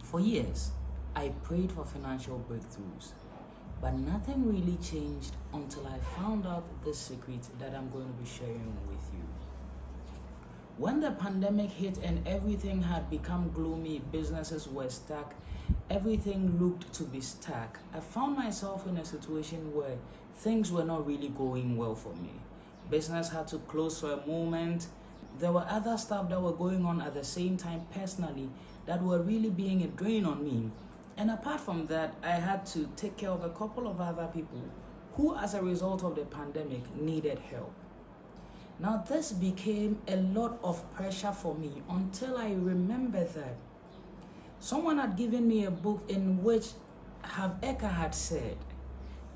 For years, I prayed for financial breakthroughs, but nothing really changed until I found out this secret that I'm going to be sharing with you. When the pandemic hit and everything had become gloomy, businesses were stuck, everything looked to be stuck, I found myself in a situation where things were not really going well for me. Business had to close for a moment. There were other stuff that were going on at the same time personally that were really being a drain on me. And apart from that, I had to take care of a couple of other people who, as a result of the pandemic, needed help. Now, this became a lot of pressure for me until I remembered that someone had given me a book in which Harv Eker had said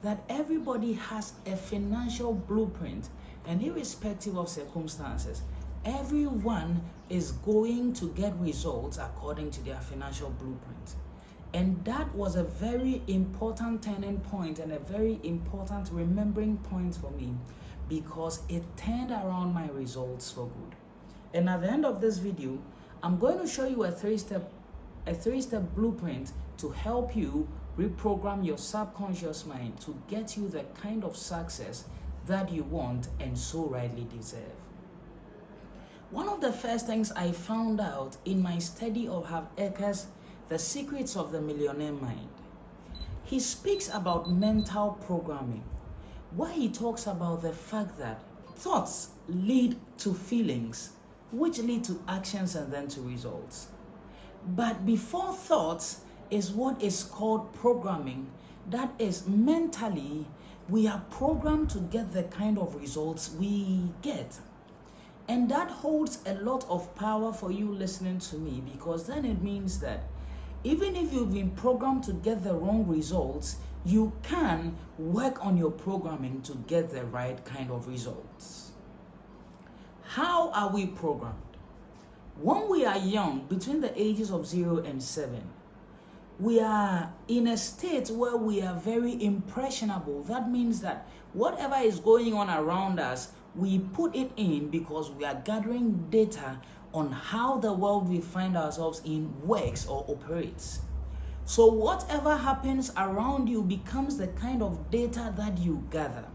that everybody has a financial blueprint, and irrespective of circumstances, everyone is going to get results according to their financial blueprint. And that was a very important turning point and a very important remembering point for me, because it turned around my results for good. And at the end of this video, I'm going to show you a three-step blueprint to help you reprogram your subconscious mind to get you the kind of success that you want and so rightly deserve. One of the first things I found out in my study of Harv Eker's The Secrets of the Millionaire Mind, he speaks about mental programming, where he talks about the fact that thoughts lead to feelings, which lead to actions and then to results. But before thoughts is what is called programming. That is, mentally, we are programmed to get the kind of results we get. And that holds a lot of power for you listening to me, because then it means that even if you've been programmed to get the wrong results, you can work on your programming to get the right kind of results. How are we programmed? When we are young, between the ages of 0 and 7, we are in a state where we are very impressionable. That means that whatever is going on around us, we put it in because we are gathering data on how the world we find ourselves in works or operates. So whatever happens around you becomes the kind of data that you gather.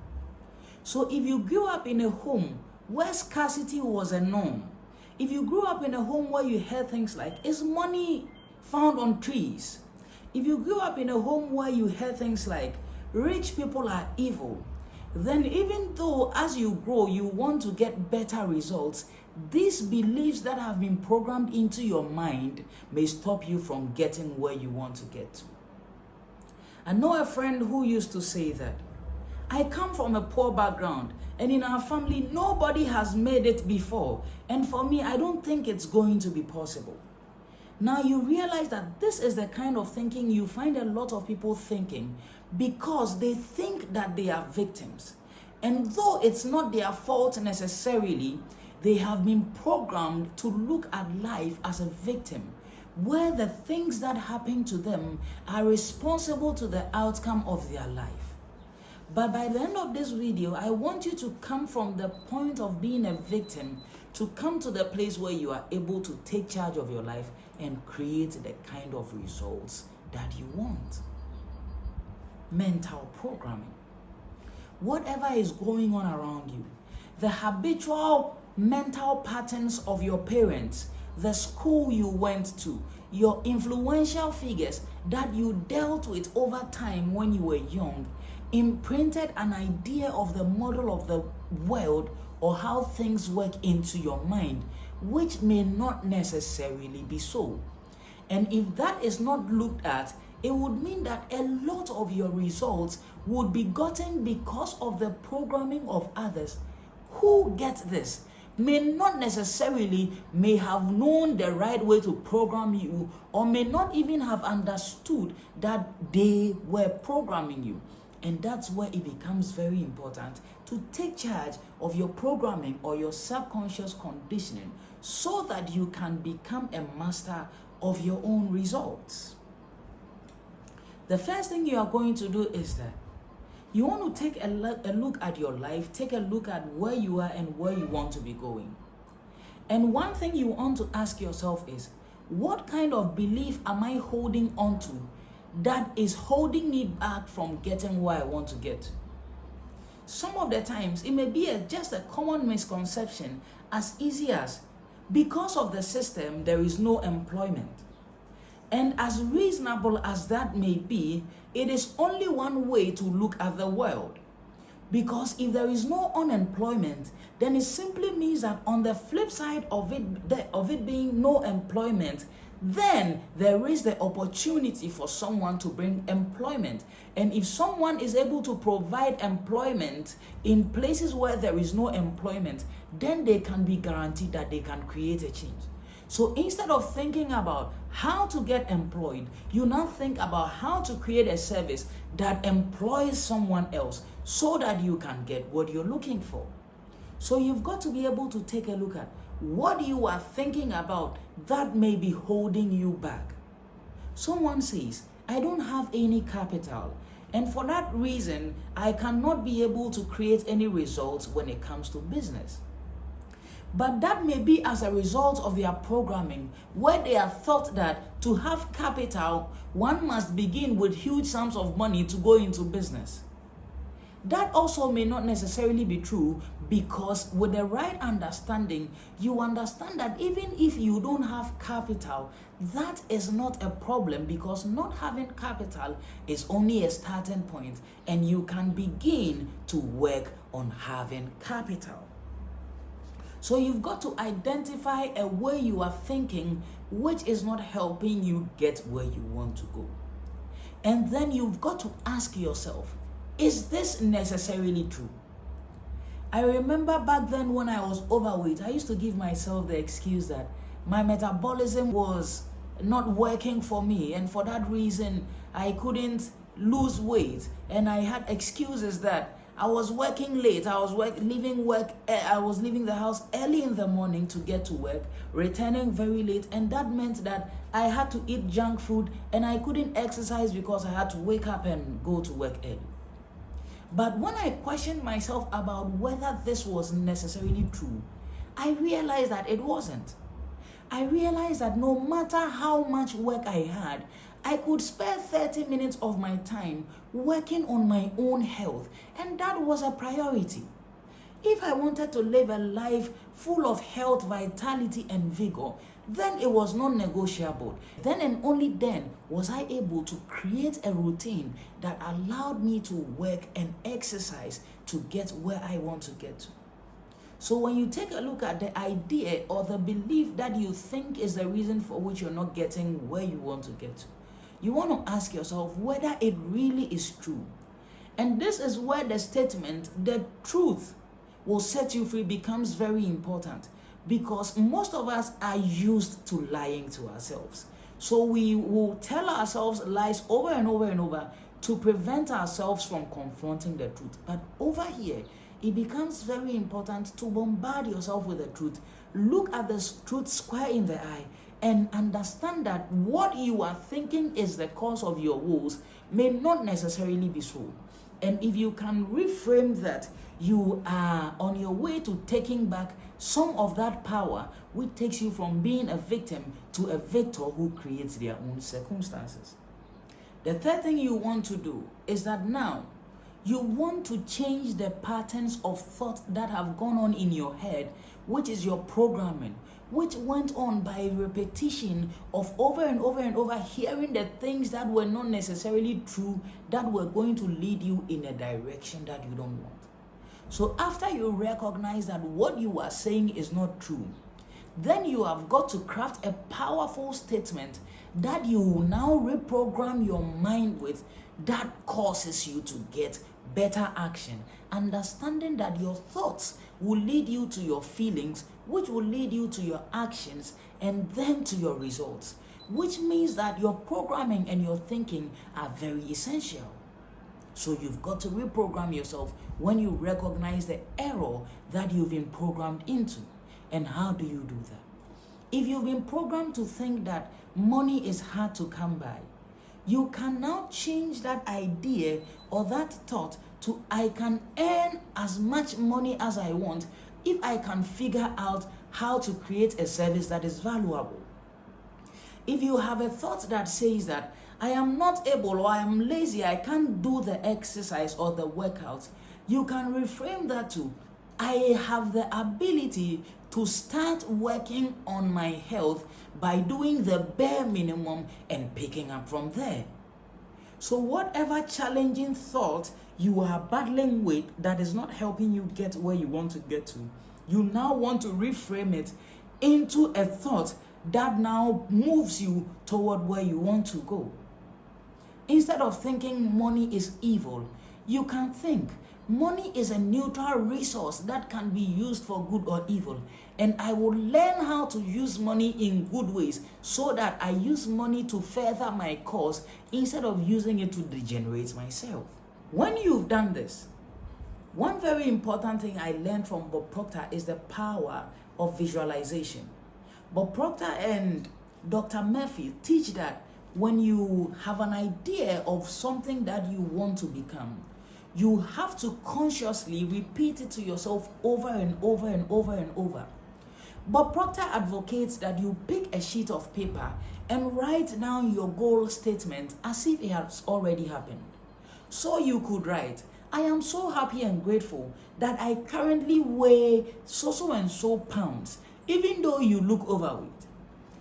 So if you grew up in a home where scarcity was a norm, if you grew up in a home where you heard things like, is money found on trees? If you grew up in a home where you heard things like, rich people are evil, then even though as you grow, you want to get better results, these beliefs that have been programmed into your mind may stop you from getting where you want to get to. I know a friend who used to say that, I come from a poor background, and in our family, nobody has made it before. And for me, I don't think it's going to be possible. Now you realize that this is the kind of thinking you find a lot of people thinking because they think that they are victims. And though it's not their fault necessarily, they have been programmed to look at life as a victim, where the things that happen to them are responsible to the outcome of their life. But by the end of this video, I want you to come from the point of being a victim to come to the place where you are able to take charge of your life and create the kind of results that you want. Mental programming. Whatever is going on around you, the habitual mental patterns of your parents, the school you went to, your influential figures that you dealt with over time when you were young, imprinted an idea of the model of the world or how things work into your mind, which may not necessarily be so. And if that is not looked at, it would mean that a lot of your results would be gotten because of the programming of others who, get this, may not necessarily may have known the right way to program you, or may not even have understood that they were programming you. And that's where it becomes very important to take charge of your programming or your subconscious conditioning so that you can become a master of your own results. The first thing you are going to do is that you want to take a look at your life, take a look at where you are and where you want to be going. And one thing you want to ask yourself is, What kind of belief am I holding on to that is holding me back from getting where I want to get? Some of the times, it may be just a common misconception as easy as, because of the system, there is no employment. And as reasonable as that may be, it is only one way to look at the world. Because if there is no unemployment, then it simply means that on the flip side of it being no employment, then there is the opportunity for someone to bring employment. And if someone is able to provide employment in places where there is no employment, then they can be guaranteed that they can create a change. So instead of thinking about how to get employed, you now think about how to create a service that employs someone else so that you can get what you're looking for. So you've got to be able to take a look at what you are thinking about that may be holding you back. Someone says, I don't have any capital, and for that reason, I cannot be able to create any results when it comes to business. But that may be as a result of their programming, where they have thought that to have capital, one must begin with huge sums of money to go into business. That also may not necessarily be true, because with the right understanding, you understand that even if you don't have capital, that is not a problem, because not having capital is only a starting point, and you can begin to work on having capital. So you've got to identify a way you are thinking which is not helping you get where you want to go. And then you've got to ask yourself, is this necessarily true? I remember back then when I was overweight, I used to give myself the excuse that my metabolism was not working for me, and for that reason I couldn't lose weight. And I had excuses that I was working late, I was leaving the house early in the morning to get to work, returning very late, and that meant that I had to eat junk food and I couldn't exercise because I had to wake up and go to work early. But when I questioned myself about whether this was necessarily true, I realized that it wasn't. I realized that no matter how much work I had, I could spare 30 minutes of my time working on my own health, and that was a priority. If I wanted to live a life full of health, vitality, and vigor, then it was non-negotiable. Then and only then was I able to create a routine that allowed me to work and exercise to get where I want to get to. So when you take a look at the idea or the belief that you think is the reason for which you're not getting where you want to get to, you want to ask yourself whether it really is true. And this is where the statement, the truth will set you free, becomes very important, because most of us are used to lying to ourselves. So we will tell ourselves lies over and over and over to prevent ourselves from confronting the truth. But over here, it becomes very important to bombard yourself with the truth. Look at the truth square in the eye and understand that what you are thinking is the cause of your woes may not necessarily be so. And if you can reframe that, you are on your way to taking back some of that power, which takes you from being a victim to a victor who creates their own circumstances. The third thing you want to do is that now you want to change the patterns of thought that have gone on in your head, which is your programming, which went on by repetition of over and over and over hearing the things that were not necessarily true, that were going to lead you in a direction that you don't want. So after you recognize that what you are saying is not true, then you have got to craft a powerful statement that you will now reprogram your mind with, that causes you to get better action, understanding that your thoughts will lead you to your feelings, which will lead you to your actions, and then to your results, which means that your programming and your thinking are very essential. So you've got to reprogram yourself when you recognize the error that you've been programmed into. And how do you do that? If you've been programmed to think that money is hard to come by, you can now change that idea or that thought to, I can earn as much money as I want if I can figure out how to create a service that is valuable. If you have a thought that says that I am not able, or I am lazy, I can't do the exercise or the workout, you can reframe that to I have the ability to start working on my health by doing the bare minimum and picking up from there. So whatever challenging thought you are battling with that is not helping you get where you want to get to, you now want to reframe it into a thought that now moves you toward where you want to go. Instead of thinking money is evil, you can think money is a neutral resource that can be used for good or evil. And I will learn how to use money in good ways so that I use money to further my cause instead of using it to degenerate myself. When you've done this, one very important thing I learned from Bob Proctor is the power of visualization. Bob Proctor and Dr. Murphy teach that when you have an idea of something that you want to become, you have to consciously repeat it to yourself over and over and over and over. Bob Proctor advocates that you pick a sheet of paper and write down your goal statement as if it has already happened. So you could write, I am so happy and grateful that I currently weigh so and so pounds, even though you look overweight.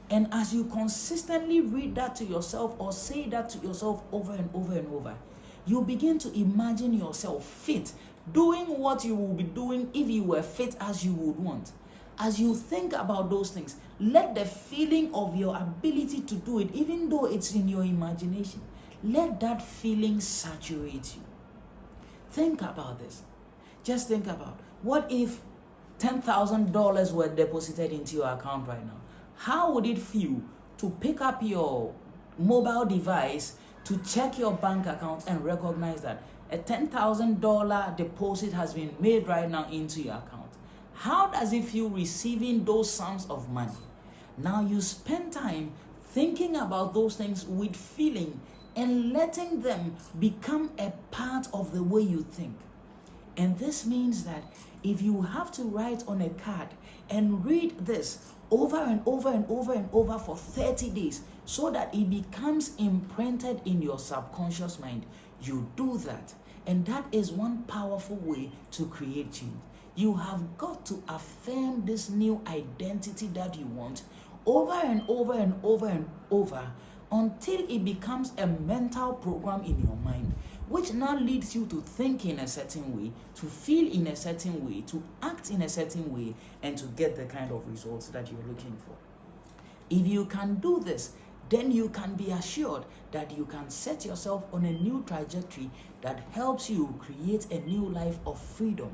And as you consistently read that to yourself or say that to yourself over and over and over, you begin to imagine yourself fit, doing what you will be doing if you were fit as you would want. As you think about those things, let the feeling of your ability to do it, even though it's in your imagination, let that feeling saturate you. Think about this. Just think about, what if $10,000 were deposited into your account right now? How would it feel to pick up your mobile device to check your bank account and recognize that a $10,000 deposit has been made right now into your account? How does it feel receiving those sums of money? Now you spend time thinking about those things with feeling and letting them become a part of the way you think. And this means that if you have to write on a card and read this over and over and over and over for 30 days so that it becomes imprinted in your subconscious mind, you do that. And that is one powerful way to create change. You have got to affirm this new identity that you want over and over and over and over until it becomes a mental program in your mind, which now leads you to think in a certain way, to feel in a certain way, to act in a certain way, and to get the kind of results that you're looking for. If you can do this, then you can be assured that you can set yourself on a new trajectory that helps you create a new life of freedom.